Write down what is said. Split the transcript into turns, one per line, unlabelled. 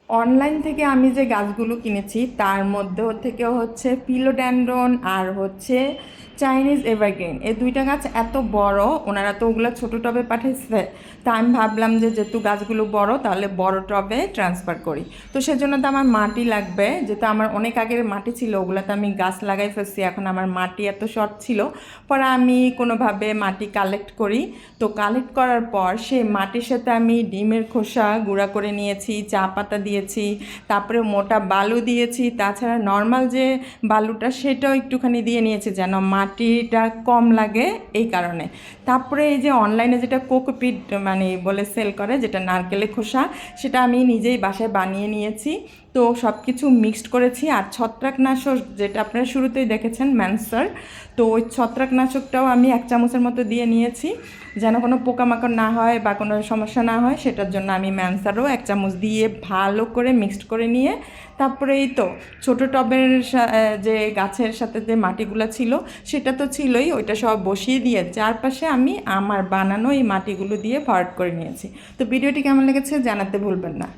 Online থেকে আমি যে গাছগুলো কিনেছি তার মধ্যে থেকে হচ্ছে ফিলোডেন্ড্রন আর হচ্ছে চাইনিজ এভারগ্রিন, এই দুইটা গাছ এত বড়, ওনারা তো ওগুলো ছোটো টবে পাঠিয়েছে। তা আমি ভাবলাম যে যেহেতু গাছগুলো বড় তাহলে বড় টবে ট্রান্সফার করি। তো সেজন্য তো আমার মাটি লাগবে, যেহেতু আমার অনেক আগের মাটি ছিল ওগুলোতে আমি গাছ লাগাই ফেলছি, এখন আমার মাটি এত শর্ট ছিল। পরে আমি কোনোভাবে মাটি কালেক্ট করি। তো কালেক্ট করার পর সেই মাটির সাথে আমি ডিমের খোসা গুঁড়া করে নিয়েছি, চা পাতা দিয়েছি, তারপরে মোটা বালু দিয়েছি, তাছাড়া নর্মাল যে বালুটা সেটাও একটুখানি দিয়ে নিয়েছি যেন মাটিটা কম লাগে এই কারণে। তারপরে এই যে অনলাইনে যেটা কোকোপিট মানে বলে সেল করে, যেটা নারকেলের খোসা, সেটা আমি নিজেই বাসায় বানিয়ে নিয়েছি। তো সব কিছু মিক্সড করেছি। আর ছত্রাকনাশক যেটা আপনারা শুরুতেই দেখেছেন ম্যানসার, তো ওই ছত্রাকনাশকটাও আমি 1 চামচের মতো দিয়ে নিয়েছি যেন কোনো পোকামাকড় না হয় বা কোনো সমস্যা না হয়, সেটার জন্য আমি ম্যানসারও 1 চামচ দিয়ে ভালো করে মিক্সড করে নিয়ে তারপরে এই তো ছোটো টবের যে গাছের সাথে যে মাটিগুলো ছিল সেটা তো ছিলই, ওইটা সব বসিয়ে দিয়ে চারপাশে আমি আমার বানানো এই মাটিগুলো দিয়ে ভরাট করে নিয়েছি। তো ভিডিওটি কেমন লেগেছে জানাতে ভুলবেন না।